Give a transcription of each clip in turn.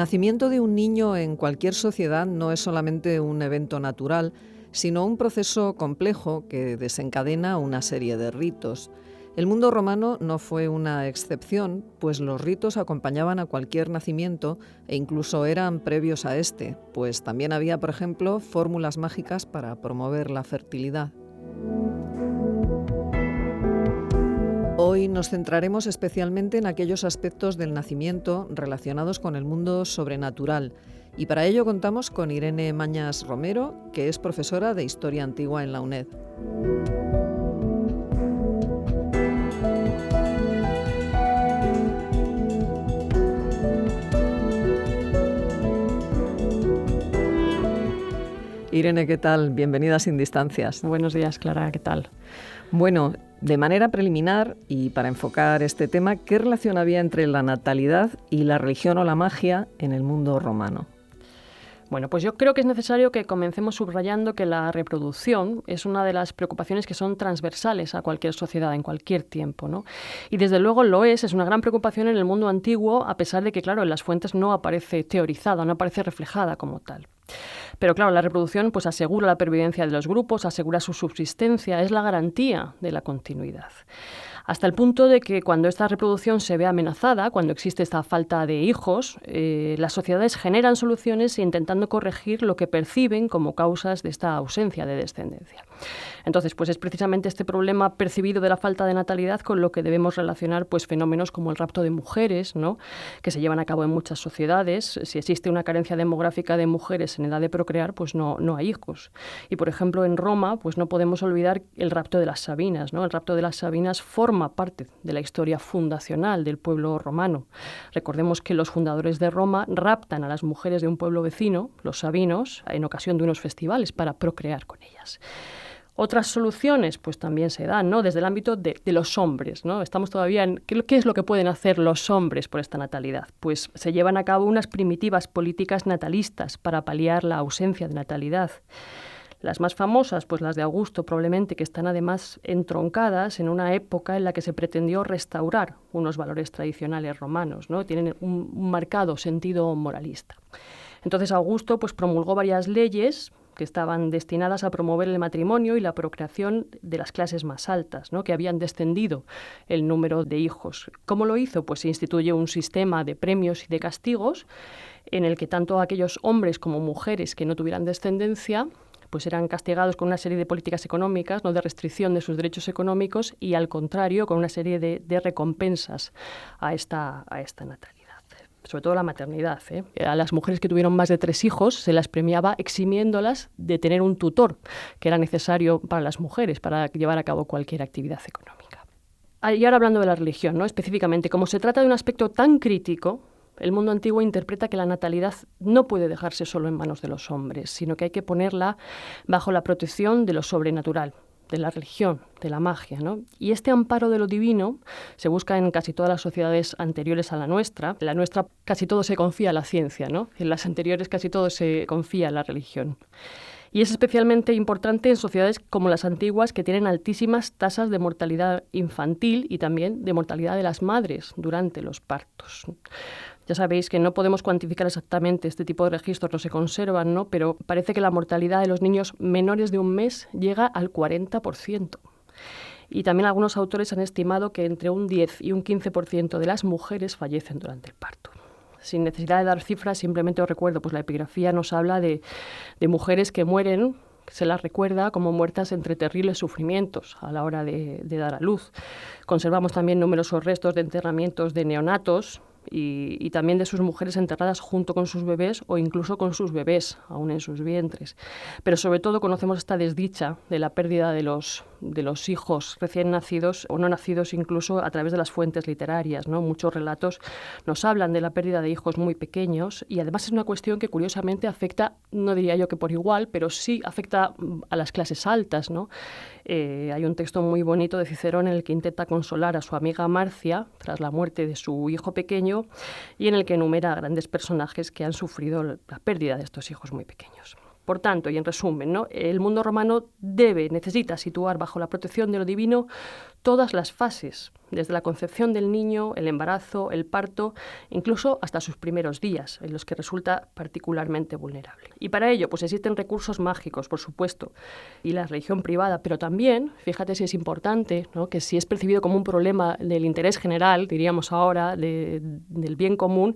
nacimiento de un niño en cualquier sociedad no es solamente un evento natural, sino un proceso complejo que desencadena una serie de ritos. El mundo romano no fue una excepción, pues los ritos acompañaban a cualquier nacimiento e incluso eran previos a este, pues también había, por ejemplo, fórmulas mágicas para promover la fertilidad. Hoy nos centraremos especialmente en aquellos aspectos del nacimiento relacionados con el mundo sobrenatural, y para ello contamos con Irene Mañas Romero, que es profesora de Historia Antigua en la UNED. Irene, ¿qué tal? Bienvenida a Sin Distancias. Buenos días, Clara, ¿qué tal? Bueno, de manera preliminar y para enfocar este tema, ¿qué relación había entre la natalidad y la religión o la magia en el mundo romano? Bueno, pues yo creo que es necesario que comencemos subrayando que la reproducción es una de las preocupaciones que son transversales a cualquier sociedad en cualquier tiempo, ¿no? Y desde luego lo es una gran preocupación en el mundo antiguo, a pesar de que, claro, en las fuentes no aparece teorizada, no aparece reflejada como tal. Pero claro, la reproducción pues asegura la pervivencia de los grupos, asegura su subsistencia, es la garantía de la continuidad. Hasta el punto de que cuando esta reproducción se ve amenazada, cuando existe esta falta de hijos, las sociedades generan soluciones intentando corregir lo que perciben como causas de esta ausencia de descendencia. Entonces, pues es precisamente este problema percibido de la falta de natalidad con lo que debemos relacionar pues fenómenos como el rapto de mujeres, ¿no?, que se llevan a cabo en muchas sociedades. Si existe una carencia demográfica de mujeres en edad de procrear, pues no hay hijos. Y, por ejemplo, en Roma, pues no podemos olvidar el rapto de las Sabinas, ¿no? El rapto de las Sabinas forma parte de la historia fundacional del pueblo romano. Recordemos que los fundadores de Roma raptan a las mujeres de un pueblo vecino, los sabinos, en ocasión de unos festivales para procrear con ellas. Otras soluciones pues también se dan, ¿no?, desde el ámbito de los hombres, ¿no? Estamos todavía en ¿qué es lo que pueden hacer los hombres por esta natalidad? Pues se llevan a cabo unas primitivas políticas natalistas para paliar la ausencia de natalidad. Las más famosas, pues las de Augusto probablemente, que están además entroncadas en una época en la que se pretendió restaurar unos valores tradicionales romanos, ¿no? Tienen un marcado sentido moralista. Entonces Augusto pues promulgó varias leyes que estaban destinadas a promover el matrimonio y la procreación de las clases más altas, ¿no?, que habían descendido el número de hijos. ¿Cómo lo hizo? Pues se instituye un sistema de premios y de castigos en el que tanto aquellos hombres como mujeres que no tuvieran descendencia pues eran castigados con una serie de políticas económicas, no de restricción de sus derechos económicos, y al contrario, con una serie de recompensas a esta natalidad. Sobre todo la maternidad, ¿eh? A las mujeres que tuvieron más de 3 hijos se las premiaba eximiéndolas de tener un tutor, que era necesario para las mujeres para llevar a cabo cualquier actividad económica. Y ahora hablando de la religión, ¿no?, específicamente, como se trata de un aspecto tan crítico, el mundo antiguo interpreta que la natalidad no puede dejarse solo en manos de los hombres, sino que hay que ponerla bajo la protección de lo sobrenatural, de la religión, de la magia, ¿no? Y este amparo de lo divino se busca en casi todas las sociedades anteriores a la nuestra. En la nuestra casi todo se confía a la ciencia, ¿no? En las anteriores casi todo se confía a la religión. Y es especialmente importante en sociedades como las antiguas, que tienen altísimas tasas de mortalidad infantil y también de mortalidad de las madres durante los partos. Ya sabéis que no podemos cuantificar exactamente, este tipo de registros no se conservan, ¿no?, pero parece que la mortalidad de los niños menores de un mes llega al 40%. Y también algunos autores han estimado que entre un 10 y un 15% de las mujeres fallecen durante el parto. Sin necesidad de dar cifras, simplemente os recuerdo, pues la epigrafía nos habla de mujeres que mueren, se las recuerda como muertas entre terribles sufrimientos a la hora de dar a luz. Conservamos también numerosos restos de enterramientos de neonatos y también de sus mujeres enterradas junto con sus bebés o incluso con sus bebés, aún en sus vientres. Pero sobre todo conocemos esta desdicha de la pérdida de los hijos recién nacidos o no nacidos, incluso a través de las fuentes literarias, ¿no? Muchos relatos nos hablan de la pérdida de hijos muy pequeños, y además es una cuestión que curiosamente afecta, no diría yo que por igual, pero sí afecta a las clases altas, ¿no? Hay un texto muy bonito de Cicerón en el que intenta consolar a su amiga Marcia tras la muerte de su hijo pequeño, y en el que enumera a grandes personajes que han sufrido la pérdida de estos hijos muy pequeños. Por tanto, y en resumen, ¿no?, el mundo romano necesita situar bajo la protección de lo divino todas las fases desde la concepción del niño, el embarazo, el parto, incluso hasta sus primeros días, en los que resulta particularmente vulnerable. Y para ello, pues existen recursos mágicos, por supuesto, y la religión privada, pero también, fíjate si es importante, ¿no?, que si es percibido como un problema del interés general, diríamos ahora, del bien común,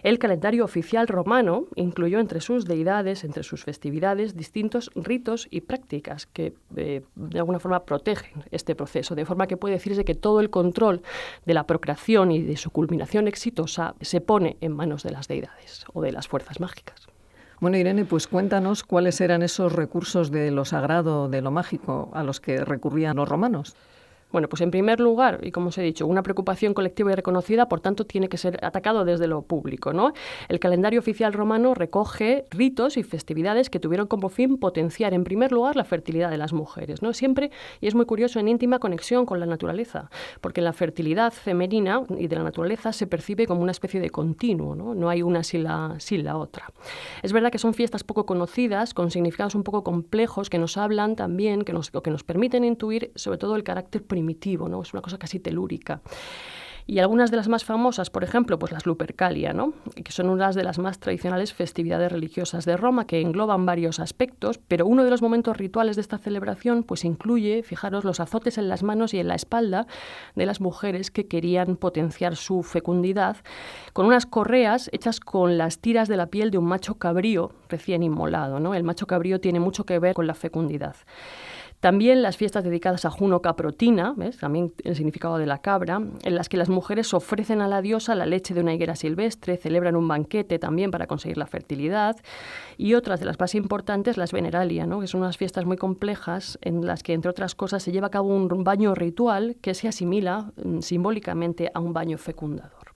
el calendario oficial romano incluyó entre sus deidades, entre sus festividades, distintos ritos y prácticas que de alguna forma protegen este proceso, de forma que puede decirse que todo el control de la procreación y de su culminación exitosa se pone en manos de las deidades o de las fuerzas mágicas. Bueno, Irene, pues cuéntanos cuáles eran esos recursos de lo sagrado, de lo mágico, a los que recurrían los romanos. Bueno, pues en primer lugar, y como os he dicho, una preocupación colectiva y reconocida, por tanto, tiene que ser atacado desde lo público, ¿no? El calendario oficial romano recoge ritos y festividades que tuvieron como fin potenciar, en primer lugar, la fertilidad de las mujeres, ¿no? Siempre, y es muy curioso, en íntima conexión con la naturaleza, porque la fertilidad femenina y de la naturaleza se percibe como una especie de continuo, ¿no? No hay una sin la otra. Es verdad que son fiestas poco conocidas, con significados un poco complejos, que nos hablan también, que nos permiten intuir sobre todo el carácter primitivo, ¿no? Es una cosa casi telúrica. Y algunas de las más famosas, por ejemplo, pues las Lupercalia, ¿no?, que son unas de las más tradicionales festividades religiosas de Roma, que engloban varios aspectos, pero uno de los momentos rituales de esta celebración pues incluye, fijaros, los azotes en las manos y en la espalda de las mujeres que querían potenciar su fecundidad, con unas correas hechas con las tiras de la piel de un macho cabrío recién inmolado, ¿no? El macho cabrío tiene mucho que ver con la fecundidad. También las fiestas dedicadas a Juno Caprotina, ¿ves?, también el significado de la cabra, en las que las mujeres ofrecen a la diosa la leche de una higuera silvestre, celebran un banquete también para conseguir la fertilidad, y otras de las más importantes, las Veneralia, ¿no?, que son unas fiestas muy complejas en las que, entre otras cosas, se lleva a cabo un baño ritual que se asimila simbólicamente a un baño fecundador.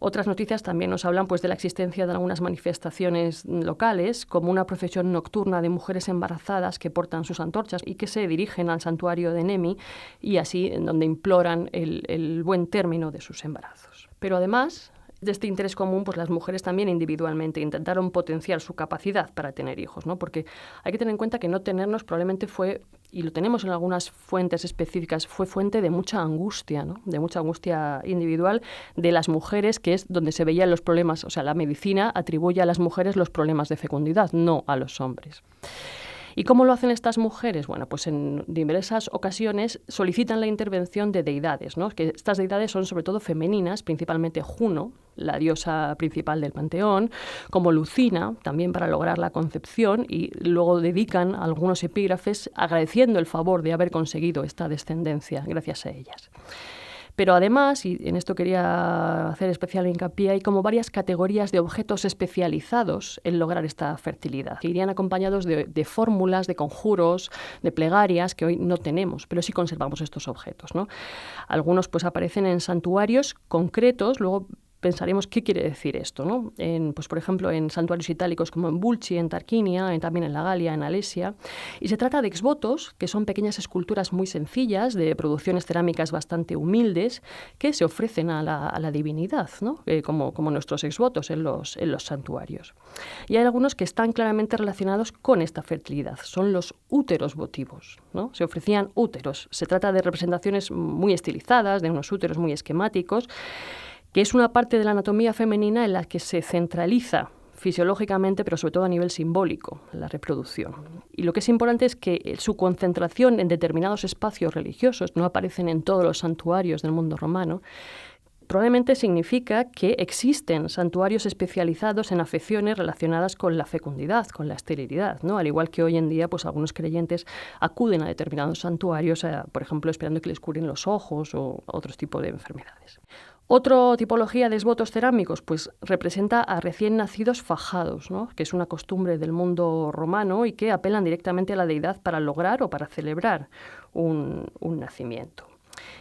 Otras noticias también nos hablan pues de la existencia de algunas manifestaciones locales, como una procesión nocturna de mujeres embarazadas que portan sus antorchas y que se dirigen al santuario de Nemi, y así en donde imploran el buen término de sus embarazos. Pero además de este interés común, pues las mujeres también individualmente intentaron potenciar su capacidad para tener hijos, ¿no? Porque hay que tener en cuenta que no tenernos probablemente fue, y lo tenemos en algunas fuentes específicas, fue fuente de mucha angustia, ¿no?, de mucha angustia individual de las mujeres, que es donde se veían los problemas. O sea, la medicina atribuye a las mujeres los problemas de fecundidad, no a los hombres. ¿Y cómo lo hacen estas mujeres? Bueno, pues en diversas ocasiones solicitan la intervención de deidades, ¿no?, que estas deidades son sobre todo femeninas, principalmente Juno, la diosa principal del panteón, como Lucina, también para lograr la concepción, y luego dedican algunos epígrafes agradeciendo el favor de haber conseguido esta descendencia gracias a ellas. Pero además, y en esto quería hacer especial hincapié, hay como varias categorías de objetos especializados en lograr esta fertilidad, que irían acompañados de fórmulas, de conjuros, de plegarias que hoy no tenemos, pero sí conservamos estos objetos, ¿no? Algunos pues aparecen en santuarios concretos, luego pensaremos qué quiere decir esto, ¿no? Pues, por ejemplo, en santuarios itálicos como en Bulci, en Tarquinia, también en la Galia, en Alesia. Y se trata de exvotos, que son pequeñas esculturas muy sencillas, de producciones cerámicas bastante humildes, que se ofrecen a la divinidad, ¿no? Como nuestros exvotos en los santuarios. Y hay algunos que están claramente relacionados con esta fertilidad. Son los úteros votivos, ¿no? Se ofrecían úteros. Se trata de representaciones muy estilizadas, de unos úteros muy esquemáticos, que es una parte de la anatomía femenina en la que se centraliza fisiológicamente, pero sobre todo a nivel simbólico, la reproducción. Y lo que es importante es que su concentración en determinados espacios religiosos, no aparecen en todos los santuarios del mundo romano, probablemente significa que existen santuarios especializados en afecciones relacionadas con la fecundidad, con la esterilidad, ¿no? Al igual que hoy en día, pues algunos creyentes acuden a determinados santuarios, por ejemplo, esperando que les curen los ojos o otros tipos de enfermedades. Otra tipología de exvotos cerámicos pues representa a recién nacidos fajados, ¿no?, que es una costumbre del mundo romano y que apelan directamente a la deidad para lograr o para celebrar un nacimiento.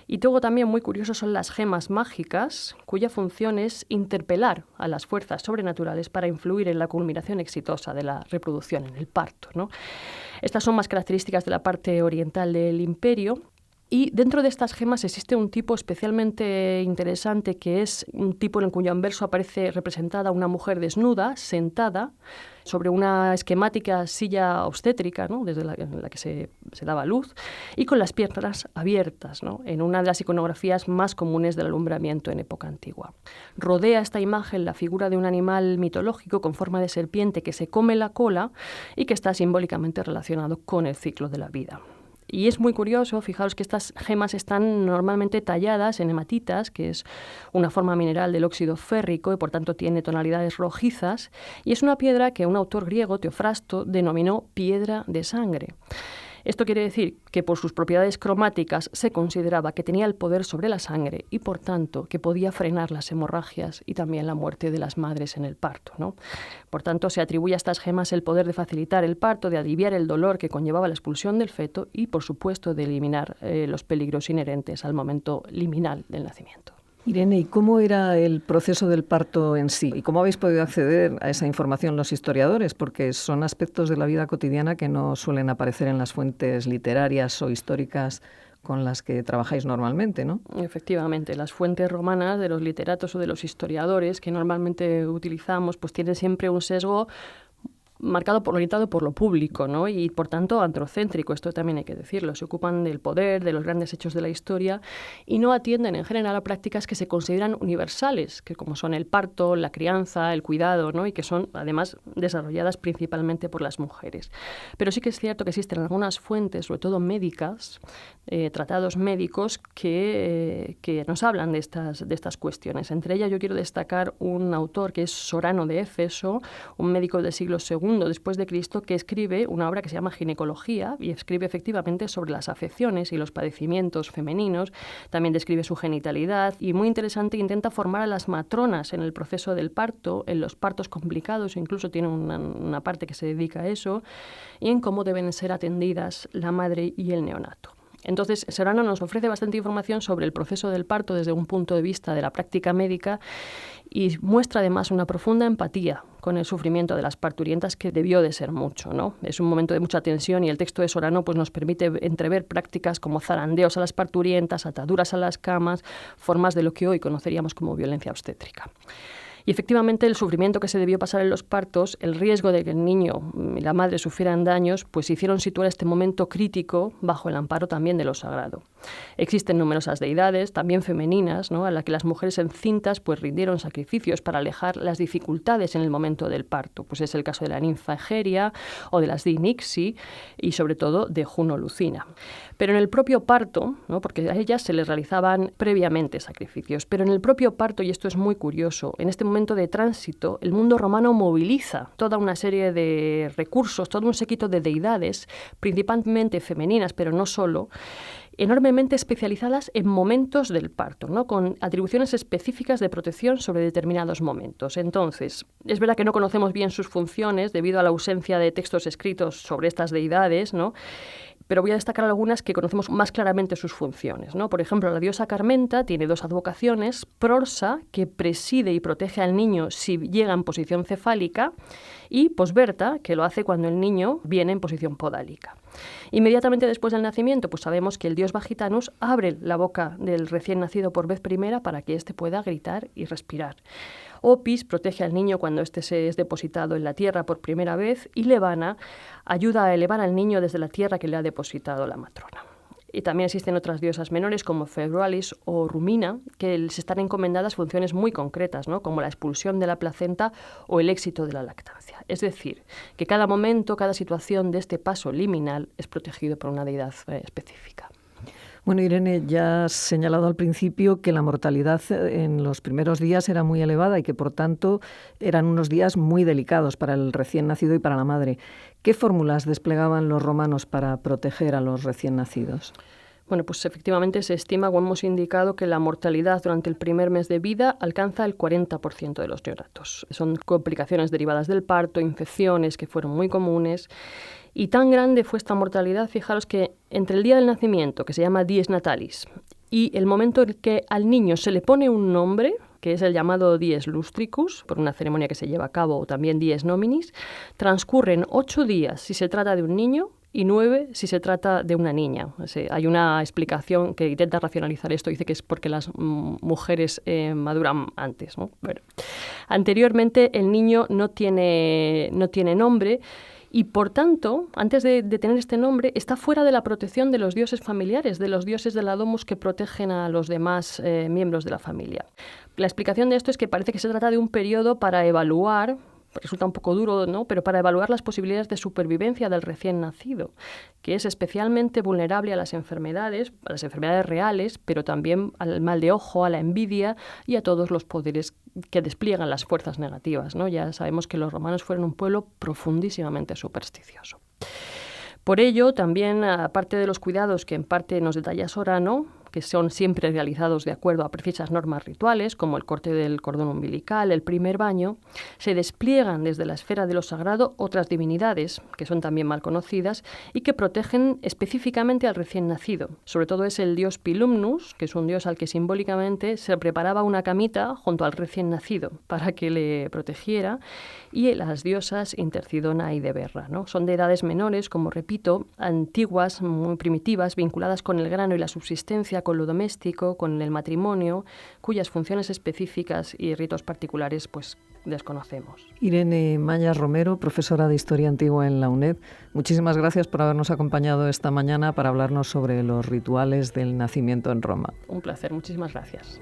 Y luego también muy curioso son las gemas mágicas, cuya función es interpelar a las fuerzas sobrenaturales para influir en la culminación exitosa de la reproducción, en el parto, ¿no? Estas son más características de la parte oriental del imperio. Y dentro de estas gemas existe un tipo especialmente interesante, que es un tipo en cuyo anverso aparece representada una mujer desnuda, sentada, sobre una esquemática silla obstétrica, ¿no? En la que se daba luz, y con las piernas abiertas, ¿no? En una de las iconografías más comunes del alumbramiento en época antigua. Rodea esta imagen la figura de un animal mitológico con forma de serpiente que se come la cola y que está simbólicamente relacionado con el ciclo de la vida. Y es muy curioso, fijaos que estas gemas están normalmente talladas en hematitas, que es una forma mineral del óxido férrico y por tanto tiene tonalidades rojizas, y es una piedra que un autor griego, Teofrasto, denominó piedra de sangre. Esto quiere decir que por sus propiedades cromáticas se consideraba que tenía el poder sobre la sangre y por tanto que podía frenar las hemorragias y también la muerte de las madres en el parto, ¿no? Por tanto, se atribuye a estas gemas el poder de facilitar el parto, de aliviar el dolor que conllevaba la expulsión del feto y, por supuesto, de eliminar los peligros inherentes al momento liminal del nacimiento. Irene, ¿y cómo era el proceso del parto en sí? ¿Y cómo habéis podido acceder a esa información los historiadores? Porque son aspectos de la vida cotidiana que no suelen aparecer en las fuentes literarias o históricas con las que trabajáis normalmente, ¿no? Efectivamente, las fuentes romanas de los literatos o de los historiadores que normalmente utilizamos pues tienen siempre un sesgo orientado por lo público, ¿no? Y por tanto androcéntrico, esto también hay que decirlo. Se ocupan del poder, de los grandes hechos de la historia y no atienden en general a prácticas que se consideran universales, que como son el parto, la crianza, el cuidado, ¿no? Y que son además desarrolladas principalmente por las mujeres. Pero sí que es cierto que existen algunas fuentes, sobre todo médicas, tratados médicos que nos hablan de estas cuestiones. Entre ellas yo quiero destacar un autor que es Sorano de Éfeso, un médico del siglo II después de Cristo, que escribe una obra que se llama Ginecología y escribe efectivamente sobre las afecciones y los padecimientos femeninos. También describe su genitalidad y, muy interesante, intenta formar a las matronas en el proceso del parto, en los partos complicados, incluso tiene una parte que se dedica a eso, y en cómo deben ser atendidas la madre y el neonato. Entonces, Sorano nos ofrece bastante información sobre el proceso del parto desde un punto de vista de la práctica médica y muestra además una profunda empatía con el sufrimiento de las parturientas, que debió de ser mucho, ¿no? Es un momento de mucha tensión y el texto de Sorano pues, nos permite entrever prácticas como zarandeos a las parturientas, ataduras a las camas, formas de lo que hoy conoceríamos como violencia obstétrica. Y efectivamente el sufrimiento que se debió pasar en los partos, el riesgo de que el niño y la madre sufrieran daños, pues hicieron situar este momento crítico bajo el amparo también de lo sagrado. Existen numerosas deidades, también femeninas, ¿no?, a las que las mujeres encintas pues rindieron sacrificios para alejar las dificultades en el momento del parto. Pues es el caso de la ninfa Egeria o de las Dinixi y sobre todo de Juno Lucina. Pero en el propio parto, ¿no?, porque a ellas se les realizaban previamente sacrificios, pero en el propio parto, y esto es muy curioso, en este momento de tránsito, el mundo romano moviliza toda una serie de recursos, todo un séquito de deidades, principalmente femeninas, pero no solo, enormemente especializadas en momentos del parto, ¿no?, con atribuciones específicas de protección sobre determinados momentos. Entonces, es verdad que no conocemos bien sus funciones debido a la ausencia de textos escritos sobre estas deidades, ¿no?, pero voy a destacar algunas que conocemos más claramente sus funciones, ¿no? Por ejemplo, la diosa Carmenta tiene dos advocaciones: Prorsa, que preside y protege al niño si llega en posición cefálica, y Posberta, que lo hace cuando el niño viene en posición podálica. Inmediatamente después del nacimiento, pues sabemos que el dios Vagitanus abre la boca del recién nacido por vez primera para que éste pueda gritar y respirar. Opis protege al niño cuando éste se es depositado en la tierra por primera vez, y Levana ayuda a elevar al niño desde la tierra que le ha depositado la matrona. Y también existen otras diosas menores como Februalis o Rumina, que les están encomendadas funciones muy concretas, ¿no?, como la expulsión de la placenta o el éxito de la lactancia. Es decir, que cada momento, cada situación de este paso liminal es protegido por una deidad específica. Bueno, Irene, ya has señalado al principio que la mortalidad en los primeros días era muy elevada y que, por tanto, eran unos días muy delicados para el recién nacido y para la madre. ¿Qué fórmulas desplegaban los romanos para proteger a los recién nacidos? Bueno, pues efectivamente se estima, como hemos indicado, que la mortalidad durante el primer mes de vida alcanza el 40% de los neonatos. Son complicaciones derivadas del parto, infecciones que fueron muy comunes. Y tan grande fue esta mortalidad, fijaros que entre el día del nacimiento, que se llama dies natalis, y el momento en que al niño se le pone un nombre, que es el llamado dies lustricus, por una ceremonia que se lleva a cabo, o también dies nominis, transcurren 8 días si se trata de un niño y 9 si se trata de una niña. Hay una explicación que intenta racionalizar esto, dice que es porque las mujeres maduran antes, ¿no? Bueno, anteriormente el niño no tiene nombre y, por tanto, antes de tener este nombre, está fuera de la protección de los dioses familiares, de los dioses de la domus que protegen a los demás miembros de la familia. La explicación de esto es que parece que se trata de un periodo para evaluar, resulta un poco duro, ¿no?, pero para evaluar las posibilidades de supervivencia del recién nacido, que es especialmente vulnerable a las enfermedades reales, pero también al mal de ojo, a la envidia y a todos los poderes que despliegan las fuerzas negativas, ¿no? Ya sabemos que los romanos fueron un pueblo profundísimamente supersticioso. Por ello, también, aparte de los cuidados que en parte nos detalla Sorano, que son siempre realizados de acuerdo a precisas normas rituales, como el corte del cordón umbilical, el primer baño, se despliegan desde la esfera de lo sagrado otras divinidades, que son también mal conocidas, y que protegen específicamente al recién nacido. Sobre todo es el dios Pilumnus, que es un dios al que simbólicamente se preparaba una camita junto al recién nacido para que le protegiera, y las diosas Intercidona y Deberra, ¿no? Son de edades menores, como repito, antiguas, muy primitivas, vinculadas con el grano y la subsistencia, con lo doméstico, con el matrimonio, cuyas funciones específicas y ritos particulares pues desconocemos. Irene Mañas Romero, profesora de Historia Antigua en la UNED, muchísimas gracias por habernos acompañado esta mañana para hablarnos sobre los rituales del nacimiento en Roma. Un placer, muchísimas gracias.